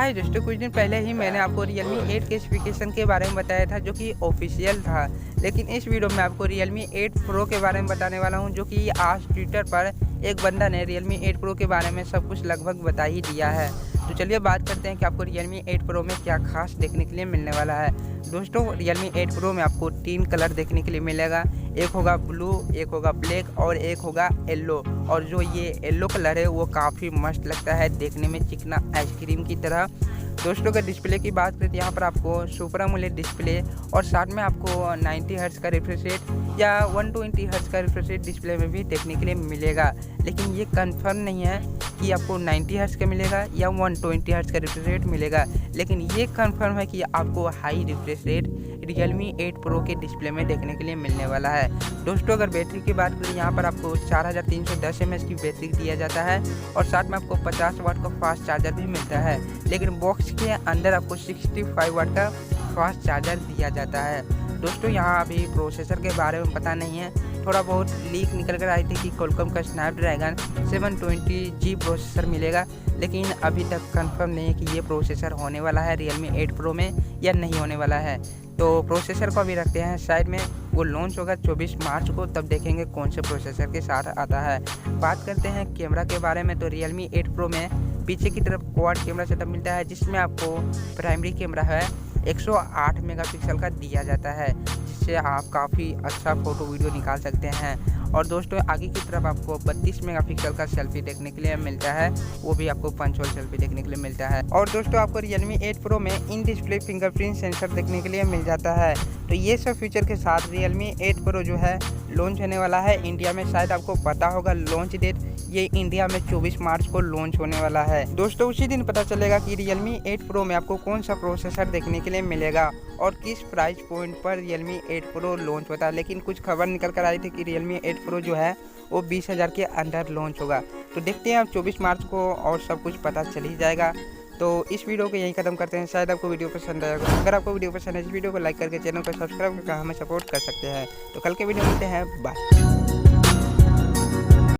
हाय दोस्तों, कुछ दिन पहले ही मैंने आपको Realme 8 के स्पेसिफिकेशन के बारे में बताया था जो कि ऑफिशियल था। लेकिन इस वीडियो में आपको Realme 8 Pro के बारे में बताने वाला हूं, जो कि आज ट्विटर पर एक बंदा ने Realme 8 Pro के बारे में सब कुछ लगभग बता ही दिया है। तो चलिए बात करते हैं कि आपको Realme 8 Pro में क्या खास देखने के लिए मिलने वाला है। दोस्तों, Realme 8 Pro में आपको 3 कलर देखने के लिए मिलेगा। एक होगा ब्लू, एक होगा ब्लैक और एक होगा येलो। और जो ये येलो कलर है वो काफ़ी मस्त लगता है देखने में, चिकना आइसक्रीम की तरह। दोस्तों, अगर डिस्प्ले की बात करें तो यहाँ पर आपको सुपर एमोलेड डिस्प्ले और साथ में आपको 90 हर्ट्ज का रिफ्रेश रेट या 120 हर्ट्ज का रिफ्रेश रेट डिस्प्ले में भी देखने के लिए मिलेगा। लेकिन ये कंफर्म नहीं है कि आपको 90 हर्ट्ज का मिलेगा या 120 हर्ट्ज का रिफ्रेश रेट मिलेगा। लेकिन ये कंफर्म है कि आपको high refresh rate Realme 8 Pro के डिस्प्ले में देखने के लिए मिलने वाला है। दोस्तों, अगर बैटरी की बात करें यहाँ पर आपको 4310 mAh की बैटरी दिया जाता है और साथ में आपको 50 वाट का फास्ट चार्जर भी मिलता है। लेकिन बॉक्स के अंदर आपको 65 वाट का फास्ट चार्जर दिया जाता है। दोस्तों, यहाँ अभी प्रोसेसर के बारे में पता नहीं है, थोड़ा बहुत लीक निकल कर आई थी कि क्वालकॉम का स्नैपड्रैगन 720G प्रोसेसर मिलेगा। लेकिन अभी तक कंफर्म नहीं है कि ये प्रोसेसर होने वाला है Realme 8 Pro में या नहीं होने वाला है। तो प्रोसेसर को अभी रखते हैं साइड में, वो लॉन्च होगा 24 मार्च को, तब देखेंगे कौन से प्रोसेसर के साथ आता है। बात करते हैं कैमरा के बारे में, तो Realme 8 Pro में पीछे की तरफ क्वाड कैमरा सेटअप मिलता है, जिसमें आपको प्राइमरी कैमरा है 108 मेगापिक्सल का दिया जाता है, जिससे आप काफ़ी अच्छा फ़ोटो वीडियो निकाल सकते हैं। और दोस्तों, आगे की तरफ आपको 32 मेगापिक्सल का सेल्फी देखने के लिए मिलता है, वो भी आपको पंच होल सेल्फी देखने के लिए मिलता है। और दोस्तों, आपको Realme 8 Pro में इन डिस्प्ले फिंगरप्रिंट सेंसर देखने के लिए मिल जाता है। तो ये सब फीचर के साथ Realme 8 Pro जो है लॉन्च होने वाला है इंडिया में। शायद आपको पता होगा लॉन्च डेट, ये इंडिया में 24 मार्च को लॉन्च होने वाला है। दोस्तों, उसी दिन पता चलेगा कि Realme 8 Pro में आपको कौन सा प्रोसेसर देखने के लिए मिलेगा और किस प्राइस पॉइंट पर Realme 8 Pro लॉन्च होता है। लेकिन कुछ खबर निकल कर आई थी कि Realme 8 Pro जो है वो 20,000 के अंदर लॉन्च होगा। तो देखते हैं अब 24 मार्च को और सब कुछ पता चल ही जाएगा। तो इस वीडियो को यहीं खत्म करते हैं। शायद आपको वीडियो पसंद आएगा। अगर आपको वीडियो पसंद है इस वीडियो को लाइक करके चैनल को सब्सक्राइब करके हमें सपोर्ट कर सकते हैं। तो कल के वीडियो मिलते हैं, बाय।